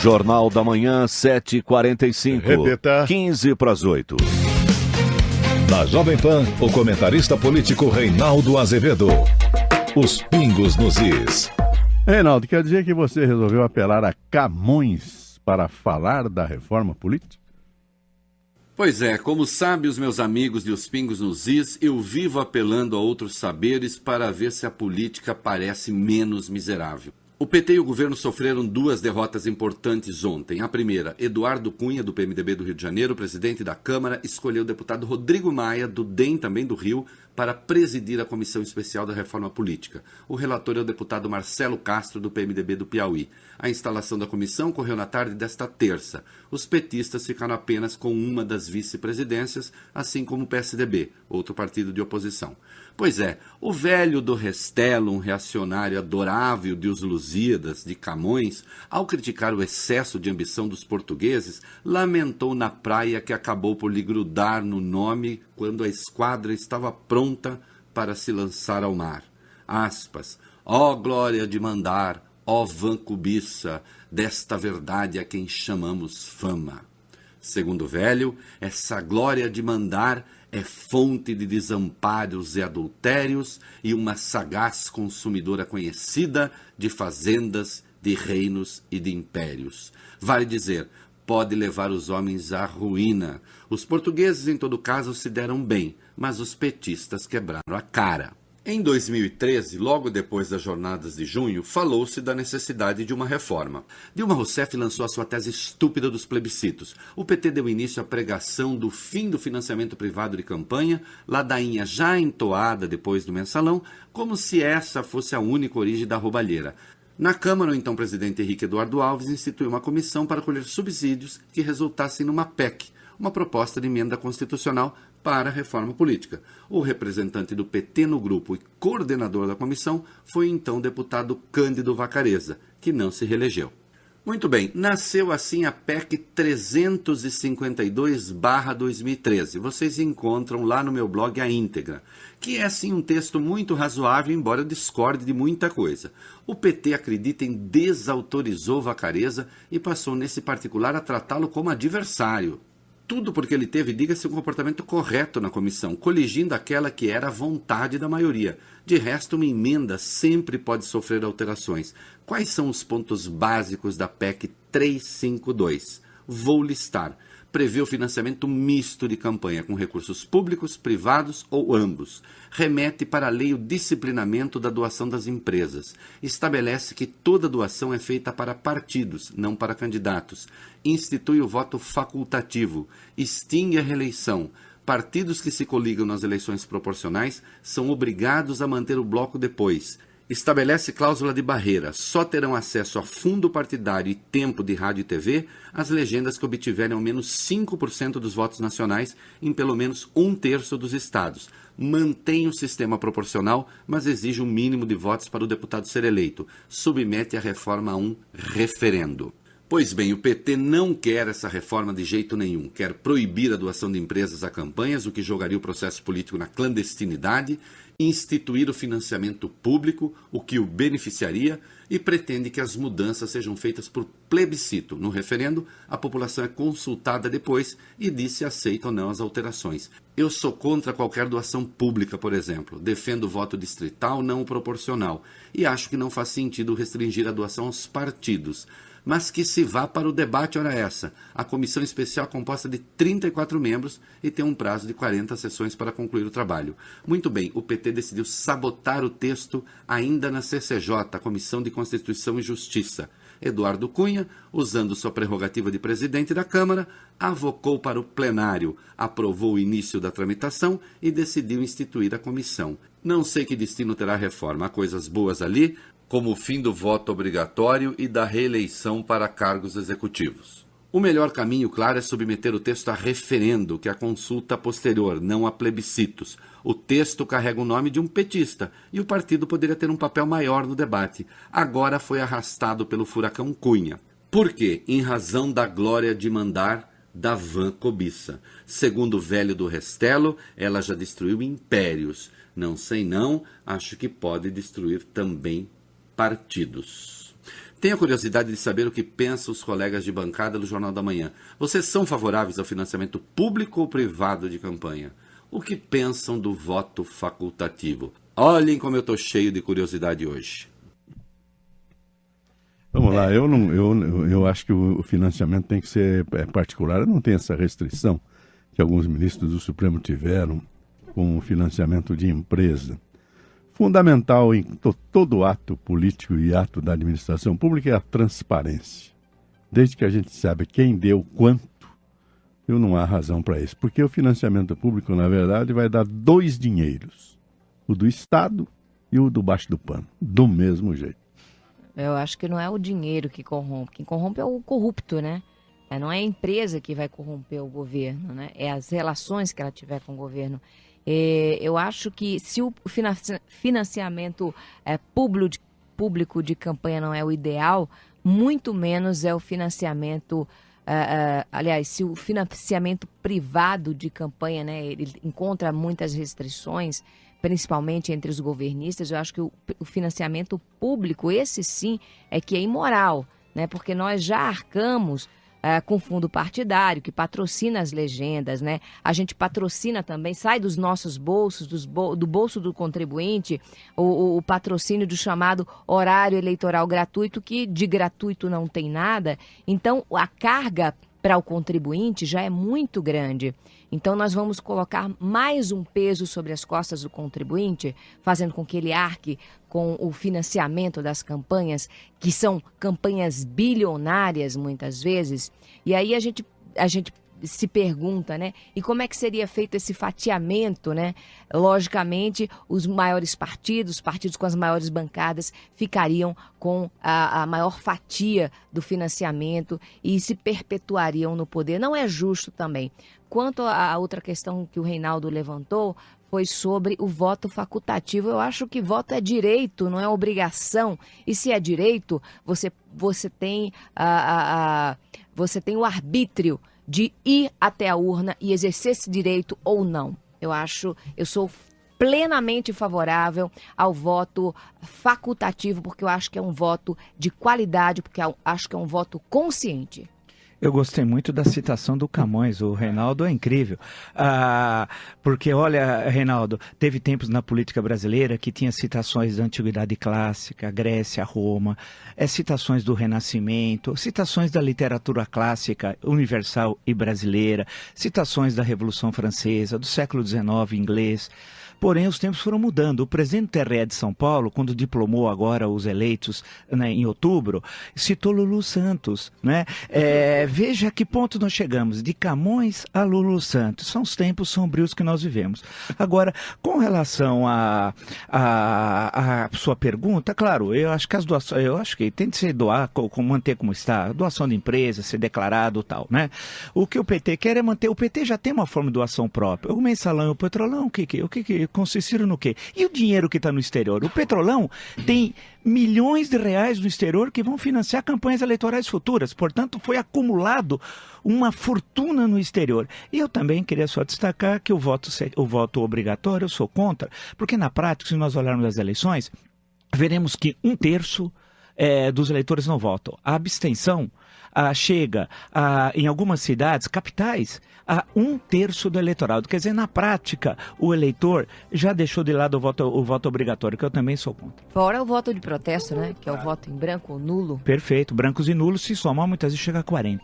Jornal da Manhã, 7h45. Repita. 15 para as 8. Na Jovem Pan, o comentarista político Reinaldo Azevedo. Os pingos nos is. Reinaldo, quer dizer que você resolveu apelar a Camões para falar da reforma política? Pois é, como sabe os meus amigos de Os Pingos nos Is, eu vivo apelando a outros saberes para ver se a política parece menos miserável. O PT e o governo sofreram duas derrotas importantes ontem. A primeira, Eduardo Cunha, do PMDB do Rio de Janeiro, presidente da Câmara, escolheu o deputado Rodrigo Maia, do DEM, também do Rio, para presidir a Comissão Especial da Reforma Política. O relator é o deputado Marcelo Castro, do PMDB do Piauí. A instalação da comissão ocorreu na tarde desta terça. Os petistas ficaram apenas com uma das vice-presidências, assim como o PSDB, outro partido de oposição. Pois é, o velho do Restelo, um reacionário adorável de Os Lusíadas, de Camões, ao criticar o excesso de ambição dos portugueses, lamentou na praia que acabou por lhe grudar no nome quando a esquadra estava pronta para se lançar ao mar. Aspas, ó glória de mandar, ó vã cobiça, desta verdade a quem chamamos fama. Segundo o velho, essa glória de mandar é fonte de desamparos e adultérios e uma sagaz consumidora conhecida de fazendas, de reinos e de impérios. Vale dizer, pode levar os homens à ruína. Os portugueses, em todo caso, se deram bem, mas os petistas quebraram a cara. Em 2013, logo depois das jornadas de junho, falou-se da necessidade de uma reforma. Dilma Rousseff lançou a sua tese estúpida dos plebiscitos. O PT deu início à pregação do fim do financiamento privado de campanha, ladainha já entoada depois do mensalão, como se essa fosse a única origem da roubalheira. Na Câmara, o então presidente Henrique Eduardo Alves instituiu uma comissão para colher subsídios que resultassem numa PEC, uma proposta de emenda constitucional para a reforma política. O representante do PT no grupo e coordenador da comissão foi então o deputado Cândido Vacarezza, que não se reelegeu. Muito bem, nasceu assim a PEC 352/2013. Vocês encontram lá no meu blog a íntegra, que é assim um texto muito razoável, embora eu discorde de muita coisa. O PT, acreditem, desautorizou Vacarezza e passou nesse particular a tratá-lo como adversário. Tudo porque ele teve, diga-se, um comportamento correto na comissão, coligindo aquela que era a vontade da maioria. De resto, uma emenda sempre pode sofrer alterações. Quais são os pontos básicos da PEC 352? Vou listar. Prevê o financiamento misto de campanha, com recursos públicos, privados ou ambos. Remete para a lei o disciplinamento da doação das empresas. Estabelece que toda doação é feita para partidos, não para candidatos. Institui o voto facultativo. Extingue a reeleição. Partidos que se coligam nas eleições proporcionais são obrigados a manter o bloco depois. Estabelece cláusula de barreira. Só terão acesso a fundo partidário e tempo de rádio e TV as legendas que obtiverem ao menos 5% dos votos nacionais em pelo menos 1/3 dos estados. Mantém o sistema proporcional, mas exige um mínimo de votos para o deputado ser eleito. Submete a reforma a um referendo. Pois bem, o PT não quer essa reforma de jeito nenhum. Quer proibir a doação de empresas a campanhas, o que jogaria o processo político na clandestinidade, instituir o financiamento público, o que o beneficiaria, e pretende que as mudanças sejam feitas por plebiscito. No referendo, a população é consultada depois e diz se aceita ou não as alterações. Eu sou contra qualquer doação pública, por exemplo. Defendo o voto distrital, não o proporcional. E acho que não faz sentido restringir a doação aos partidos. Mas que se vá para o debate, ora essa. A comissão especial é composta de 34 membros e tem um prazo de 40 sessões para concluir o trabalho. Muito bem, o PT decidiu sabotar o texto ainda na CCJ, a Comissão de Constituição e Justiça. Eduardo Cunha, usando sua prerrogativa de presidente da Câmara, avocou para o plenário, aprovou o início da tramitação e decidiu instituir a comissão. Não sei que destino terá a reforma. Há coisas boas ali, como o fim do voto obrigatório e da reeleição para cargos executivos. O melhor caminho, claro, é submeter o texto a referendo, que é a consulta posterior, não a plebiscitos. O texto carrega o nome de um petista e o partido poderia ter um papel maior no debate. Agora foi arrastado pelo furacão Cunha. Por quê? Em razão da glória de mandar da vã cobiça. Segundo o velho do Restelo, ela já destruiu impérios. Não sei não, acho que pode destruir também partidos. Tenho curiosidade de saber o que pensam os colegas de bancada do Jornal da Manhã. Vocês são favoráveis ao financiamento público ou privado de campanha? O que pensam do voto facultativo? Olhem como eu estou cheio de curiosidade hoje. Vamos lá, eu acho que o financiamento tem que ser particular. Eu não tenho essa restrição que alguns ministros do Supremo tiveram com o financiamento de empresa. Fundamental em todo ato político e ato da administração pública é a transparência. Desde que a gente sabe quem deu quanto, eu não há razão para isso. Porque o financiamento público, na verdade, vai dar 2 dinheiros. O do Estado e o do baixo do pano. Do mesmo jeito. Eu acho que não é o dinheiro que corrompe. Quem corrompe é o corrupto, né? Não é a empresa que vai corromper o governo, né? É as relações que ela tiver com o governo. Eu acho que se o financiamento público de campanha não é o ideal, muito menos é o financiamento, aliás, se o financiamento privado de campanha, né, ele encontra muitas restrições, principalmente entre os governistas, eu acho que o financiamento público, esse sim, é que é imoral, né, porque nós já arcamos com fundo partidário, que patrocina as legendas, né? A gente patrocina também, sai dos nossos bolsos, do bolso do contribuinte, o patrocínio do chamado horário eleitoral gratuito, que de gratuito não tem nada. Então, a carga para o contribuinte já é muito grande. Então, nós vamos colocar mais um peso sobre as costas do contribuinte, fazendo com que ele arque com o financiamento das campanhas, que são campanhas bilionárias, muitas vezes. E aí a gente se pergunta, né? E como é que seria feito esse fatiamento, né? Logicamente, os maiores partidos, os partidos com as maiores bancadas, ficariam com a maior fatia do financiamento e se perpetuariam no poder. Não é justo também. Quanto à outra questão que o Reinaldo levantou, foi sobre o voto facultativo. Eu acho que voto é direito, não é obrigação. E se é direito, você tem o arbítrio de ir até a urna e exercer esse direito ou não. Eu sou plenamente favorável ao voto facultativo, porque eu acho que é um voto de qualidade, porque eu acho que é um voto consciente. Eu gostei muito da citação do Camões, o Reinaldo é incrível, porque olha, Reinaldo, teve tempos na política brasileira que tinha citações da Antiguidade Clássica, Grécia, Roma, citações do Renascimento, citações da literatura clássica universal e brasileira, citações da Revolução Francesa, do século XIX inglês. Porém, os tempos foram mudando. O presidente do TRE de São Paulo, quando diplomou agora os eleitos, né, em outubro, citou Lulu Santos, né? Veja a que ponto nós chegamos, de Camões a Lulu Santos. São os tempos sombrios que nós vivemos. Agora, com relação à sua pergunta, claro, eu acho que as doações, eu acho que tem de ser doar, manter como está, doação de empresa, ser declarado e tal, né? O que o PT quer é manter, o PT já tem uma forma de doação própria. O mensalão e o petrolão, o que consistiram no quê? E o dinheiro que está no exterior? O petrolão tem milhões de reais no exterior que vão financiar campanhas eleitorais futuras. Portanto, foi acumulado uma fortuna no exterior. E eu também queria só destacar que o voto obrigatório eu sou contra, porque na prática, se nós olharmos as eleições, veremos que 1/3 dos eleitores não votam. A abstenção chega em algumas cidades, capitais, a 1/3 do eleitorado. Quer dizer, na prática, o eleitor já deixou de lado o voto obrigatório, que eu também sou contra. Fora o voto de protesto, né? Que é o voto em branco ou nulo. Perfeito. Brancos e nulos se somam, muitas vezes chega a 40%.